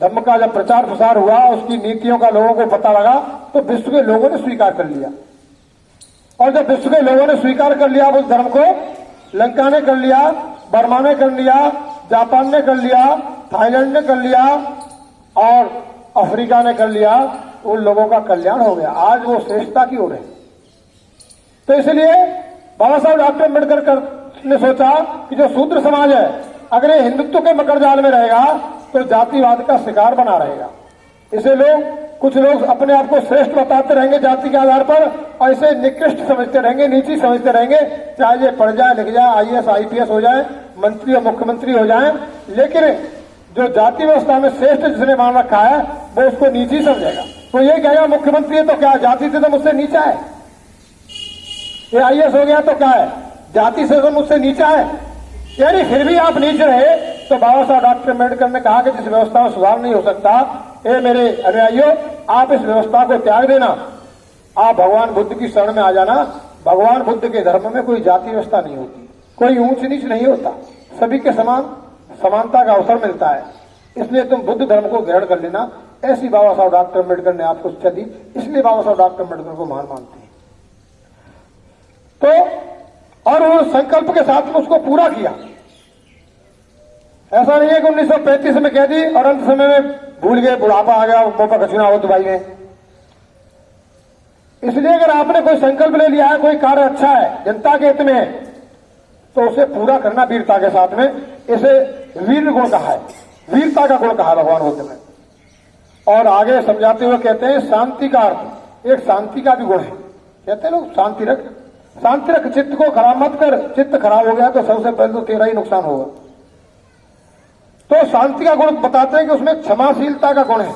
धम्म का जब प्रचार प्रसार हुआ, उसकी नीतियों का लोगों को पता लगा, तो विश्व के लोगों ने स्वीकार कर लिया। और जब विश्व के लोगों ने स्वीकार कर लिया उस धर्म को, लंका ने कर लिया, बर्मा ने कर लिया, जापान ने कर लिया, थाईलैंड ने कर लिया और अफ्रीका ने कर लिया, उन लोगों का कल्याण हो गया। आज वो श्रेष्ठता की ओर है। तो इसलिए बाबा साहब डॉक्टर अम्बेडकर ने सोचा कि जो शूद्र समाज है, अगर ये हिंदुत्व के मकड़जाल में रहेगा तो जातिवाद का शिकार बना रहेगा। इसे कुछ लोग अपने आप को श्रेष्ठ बताते रहेंगे जाति के आधार पर, और इसे निकृष्ट समझते रहेंगे, नीची समझते रहेंगे, चाहे ये पढ़ जाए, लिख जाए, IAS IPS हो जाए, मंत्री और मुख्यमंत्री हो जाए, लेकिन जो जाति व्यवस्था में श्रेष्ठ जिसने मान रखा है वो उसको नीची समझेगा। तो ये कहेगा मुख्यमंत्री है तो क्या, जाति से तो मुझसे नीचा है। ये IAS हो गया तो क्या है, जाति से तो मुझसे नीचा है। यानी फिर भी आप नीचे रहे, तो बाबा साहब डॉक्टर अम्बेडकर ने कहा कि जिस व्यवस्था में सुधार नहीं हो सकता, ये मेरे अनुयायियों, आप इस व्यवस्था को त्याग देना, आप भगवान बुद्ध की शरण में आ जाना। भगवान बुद्ध के धर्म में कोई जाति व्यवस्था नहीं होती, कोई ऊंच नीच नहीं होता, सभी के समान समानता का अवसर मिलता है। इसलिए तुम बुद्ध धर्म को ग्रहण कर लेना। ऐसी बाबा साहब डॉक्टर अम्बेडकर ने आपको शिक्षा दी, इसलिए बाबा साहब डॉक्टर अम्बेडकर को महान मानते हैं। तो और वो संकल्प के साथ में उसको पूरा किया। ऐसा नहीं है कि 1935 में कह दी और अंत समय में भूल गए, बुढ़ापा आ गया, मोपा कछुना हो दुबई में। इसलिए अगर आपने कोई संकल्प ले लिया है, कोई कार्य अच्छा है, जनता के हित में है, तो उसे पूरा करना वीरता के साथ में। इसे वीर गुण कहा है, वीरता का गुण कहा भगवान बुद्ध ने। और आगे समझाते हुए कहते हैं शांति का अर्थ, एक शांति का भी गुण है। कहते हैं लोग शांति रख, शांति रख, चित्त को खराब मत कर। चित्त खराब हो गया तो सबसे पहले तो तेरा ही नुकसान होगा। तो शांति का गुण बताते हैं कि उसमें क्षमाशीलता का गुण है।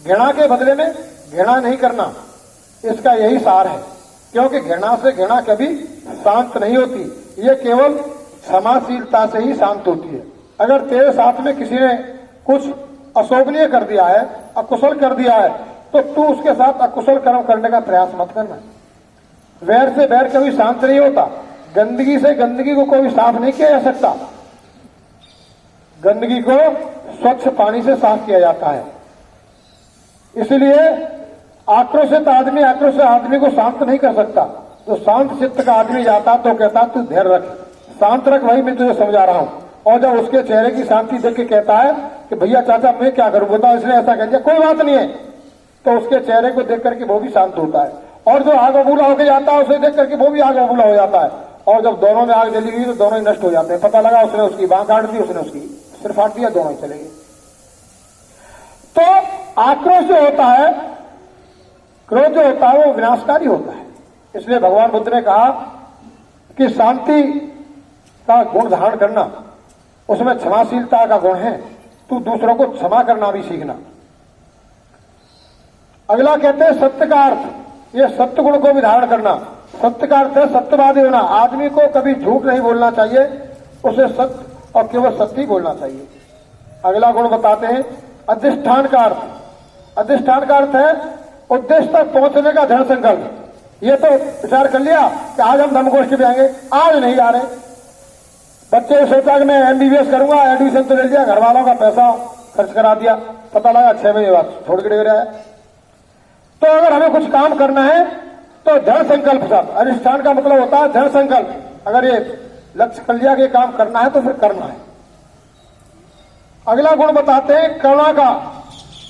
घृणा के बदले में घृणा नहीं करना, इसका यही सार है। क्योंकि घृणा से घृणा कभी शांत नहीं होती, ये केवल क्षमाशीलता से ही शांत होती है। अगर तेरे साथ में किसी ने कुछ अशोभनीय कर दिया है, अकुशल कर दिया है, तो तू उसके साथ अकुशल कर्म करने का प्रयास मत करना। वैर से वैर कभी शांत नहीं होता। गंदगी से गंदगी को कभी साफ नहीं किया जा सकता। गंदगी को स्वच्छ पानी से साफ किया जाता है। इसलिए आक्रोशित आदमी को शांत नहीं कर सकता। तो शांत चित्त का आदमी जाता तो कहता तू धैर्य रख, शांत रख भाई, मैं तुझे समझा रहा हूं। और जब उसके चेहरे की शांति देख के कहता है कि भैया चाचा मैं क्या करूं, बताओ इसने ऐसा कह दिया, कोई बात नहीं है, तो उसके चेहरे को देख करके वो भी शांत होता है। और जो आग बबूला होकर जाता है उसे देख करके वो भी आग बबूला हो जाता है। और जब दोनों में आग जली हुई तो दोनों ही नष्ट हो जाते हैं। पता लगा उसने उसकी बांह काट दी, उसने उसकी सिर फाड़ दिया, दोनों ही चले गए। तो आक्रोश जो होता है, क्रोध जो होता है, वो विनाशकारी होता है। इसलिए भगवान बुद्ध ने कहा कि शांति का गुण धारण करना, उसमें क्षमाशीलता का गुण है। तू दूसरों को क्षमा करना भी सीखना। अगला कहते हैं सत्य का अर्थ, ये सत्य गुण को भी धारण करना। सत्य का अर्थ है सत्यवादी होना। आदमी को कभी झूठ नहीं बोलना चाहिए, उसे सत्य और केवल सत्य ही बोलना चाहिए। अगला गुण बताते हैं अधिष्ठान का अर्थ। अधिष्ठान का अर्थ है उद्देश्य तक पहुंचने का दृढ़ संकल्प। ये तो विचार कर लिया कि आज हम धर्मगोष्ठी पे आएंगे, आज नहीं जा रहे। बच्चे ने सोचा कि मैं MBBS करूंगा, एडमिशन तो ले लिया, घर वालों का पैसा खर्च करा दिया, पता लगा 6 महीने बाद छोड़ के डर आया। तो अगर हमें कुछ काम करना है तो दृढ़ संकल्प साथ। अधिष्ठान का मतलब होता है दृढ़ संकल्प। अगर ये लक्ष्य कर लिया कि काम करना है तो फिर करना है। अगला गुण बताते हैं करुणा का,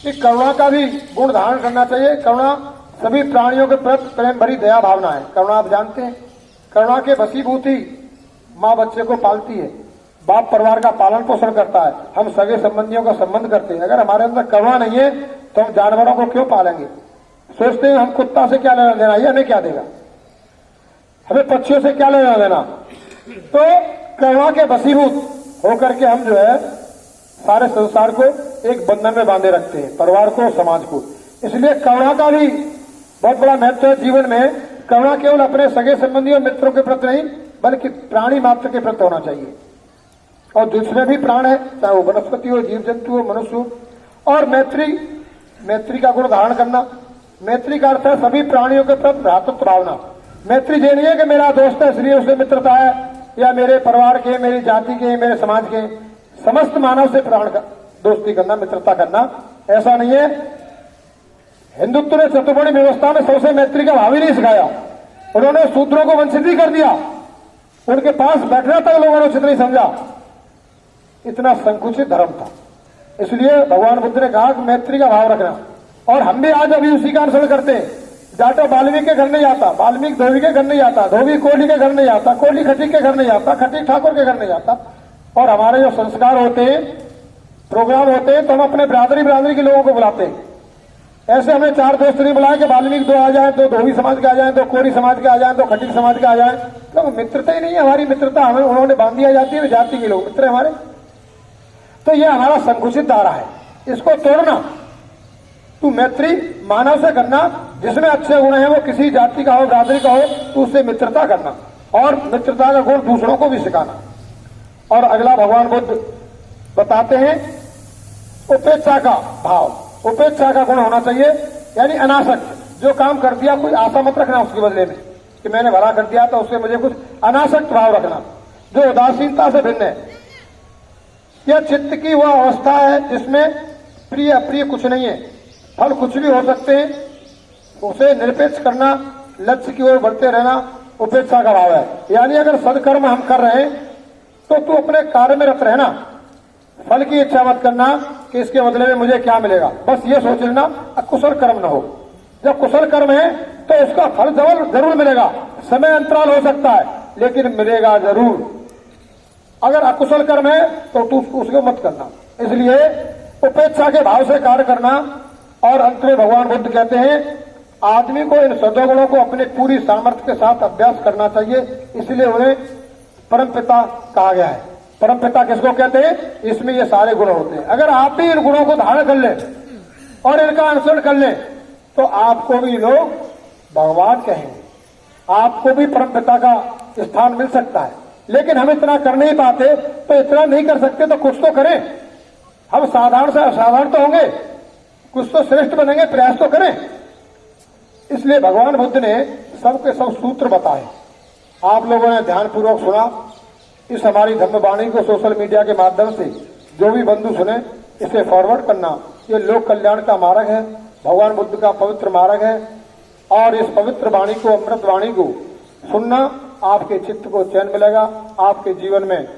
कि करुणा का भी गुण धारण करना चाहिए। करुणा सभी प्राणियों के प्रति प्रेम भरी दया भावना है। करुणा आप जानते हैं, करुणा के वशीभूति माँ बच्चे को पालती है, बाप परिवार का पालन पोषण करता है, हम सगे संबंधियों का संबंध करते हैं। अगर हमारे अंदर करुणा नहीं है तो हम जानवरों को क्यों पालेंगे? सोचते हैं हम कुत्ता से क्या लेना देना, ये हमें क्या देगा, हमें पक्षियों से क्या लेना देना। तो करुणा के वशीभूत होकर के हम जो है सारे संसार को एक बंधन में बांधे रखते हैं, परिवार को, समाज को। इसलिए करुणा का भी बहुत बड़ा महत्व है जीवन में। करुणा केवल अपने सगे संबंधियों मित्रों के प्रति नहीं, बल्कि प्राणी मात्र के प्रति होना चाहिए। और जिसमें भी प्राण है, चाहे वो वनस्पति हो, जीव जंतु हो, मनुष्य हो। और मैत्री का गुण धारण करना। मैत्री का अर्थ है सभी प्राणियों के प्रति भ्रातृत्व भावना। मैत्री ये नहीं है कि मेरा दोस्त है इसलिए उससे मित्रता है, या मेरे परिवार के, मेरी जाति के, मेरे समाज के, समस्त मानव से प्राण का दोस्ती करना, मित्रता करना, ऐसा नहीं है। हिंदुत्व ने चतुर्वर्णी व्यवस्था में सबसे मैत्री का भाव ही नहीं सिखाया। उन्होंने शूद्रों को वंचित ही कर दिया। उनके पास बैठना तक लोगों ने उचित नहीं समझा। इतना संकुचित धर्म था। इसलिए भगवान बुद्ध ने कहा कि मैत्री का भाव रखना। और हम भी आज अभी उसी का अनुसरण करते हैं। जाटो वाल्मीकि के घर नहीं आता, वाल्मीकि धोबी के घर नहीं आता, धोबी कोहली के घर नहीं आता, कोहली खटीक के घर नहीं आता, खटीक ठाकुर के घर नहीं आता। और हमारे जो संस्कार होते हैं, प्रोग्राम होते हैं, तो हम अपने बिरादरी के लोगों को बुलाते हैं। ऐसे हमने 4 दोस्त नहीं बुलाए कि वाल्मीकि 2 आ जाए, 2 धोबी समाज के आ जाए, 2 कोहली समाज के आ जाए, 2 खटीक समाज के आ जाए। तो मित्रता ही नहीं है हमारी। मित्रता हमें उन्होंने बांध दिया जाती है, जाति के लोग मित्र हमारे। तो यह हमारा संकुचित दायरा है, इसको तोड़ना। तू मैत्री मानव से करना, जिसमें अच्छे गुण हैं, वो किसी जाति का हो, बिरादरी का हो, तो उससे मित्रता करना और मित्रता का गुण दूसरों को भी सिखाना। और अगला भगवान बुद्ध बताते हैं उपेक्षा का भाव। उपेक्षा का गुण होना चाहिए, यानी अनासक्त। जो काम कर दिया कोई आशा मत रखना उसके बदले में कि मैंने भला कर दिया तो उससे मुझे कुछ, अनासक्त भाव रखना जो उदासीनता से भिन्न है। यह चित्त की वह अवस्था है जिसमें प्रिय अप्रिय कुछ नहीं है, फल कुछ भी हो सकते हैं। उसे निरपेक्ष करना, लक्ष्य की ओर बढ़ते रहना उपेक्षा का भाव है। यानी अगर सदकर्म हम कर रहे हैं तो तू अपने कार्य में रत रहना, फल की इच्छा मत करना कि इसके बदले में मुझे क्या मिलेगा। बस ये सोच लेना अकुशल कर्म न हो। जब कुशल कर्म है तो उसका फल जरूर मिलेगा। समय अंतराल हो सकता है लेकिन मिलेगा जरूर। अगर अकुशल कर्म है तो तू उसको मत करना। इसलिए उपेक्षा के भाव से कार्य करना। और अंत में भगवान बुद्ध कहते हैं आदमी को इन सद्गुणों को अपने पूरी सामर्थ्य के साथ अभ्यास करना चाहिए। इसलिए उन्हें परमपिता कहा गया है। परमपिता किसको कहते हैं? इसमें ये सारे गुण होते हैं। अगर आप भी इन गुणों को धारण कर लें और इनका अनुसरण कर लें तो आपको भी लोग भगवान कहेंगे, आपको भी परमपिता का स्थान मिल सकता है। लेकिन हम इतना कर नहीं पाते, तो इतना नहीं कर सकते तो कुछ तो करें। हम साधारण से असाधारण तो होंगे, कुछ तो श्रेष्ठ बनेंगे, प्रयास तो करें। इसलिए भगवान बुद्ध ने सबके सब सूत्र बताए। आप लोगों ने ध्यानपूर्वक सुना। इस हमारी धम्मवाणी को सोशल मीडिया के माध्यम से जो भी बंधु सुने इसे फॉरवर्ड करना। ये लोक कल्याण का मार्ग है, भगवान बुद्ध का पवित्र मार्ग है। और इस पवित्र वाणी को, अमृत वाणी को सुनना, आपके चित्त को चैन मिलेगा, आपके जीवन में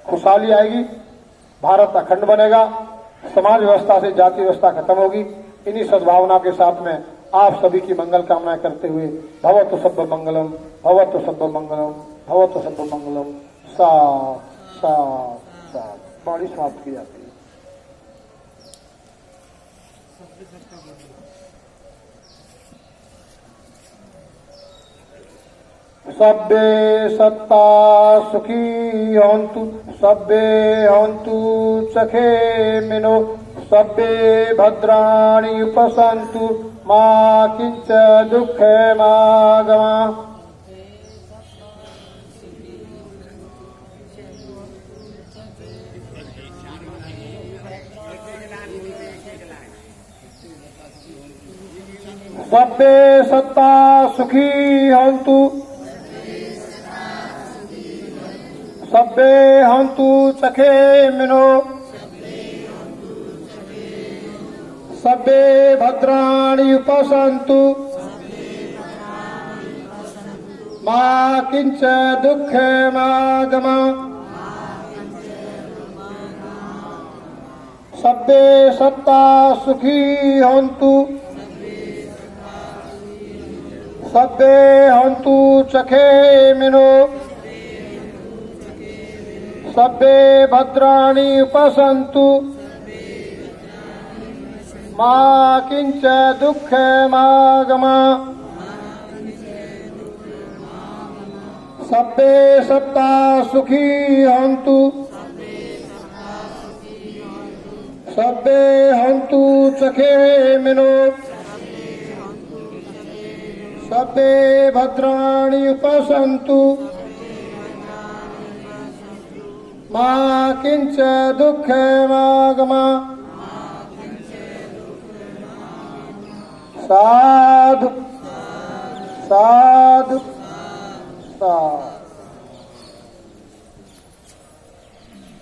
खुशहाली आएगी, भारत अखंड बनेगा, समाज व्यवस्था से जाति व्यवस्था खत्म होगी। इन्हीं सद्भावना के साथ में आप सभी की मंगल कामनाएं करते हुए भवतु सब्ब मंगलम, भवतु सब्ब मंगलम, भवतु सब्ब मंगलम। साथ साथ साथ बाणी समाप्त की जाती है। सब्बे सत्ता सुखी हन्तु, सब्बे हन्तु सखेमिनो, सब्बे भद्राणि उपसन्तु, मा किंच दुःखमागमा। सब्बे सत्ता सुखी हन्तु, सब्बे हन्तु सखेमिनो, सब्बे भद्राणि उपसन्तु, मा किंच दुःखमागमा। सब्बे सत्ता सुखी हन्तु, सब्बे हन्तु सखेमिनो, सब्बे भद्राणि उपसन्तु, मा किंच दुःखमागमा। सब्बे सत्ता सुखी हन्तु, सब्बे हन्तु सखेमिनो, सब्बे भद्राणि उपसन्तु, मा किंच दुःखमागमा। साधु साधु साधु।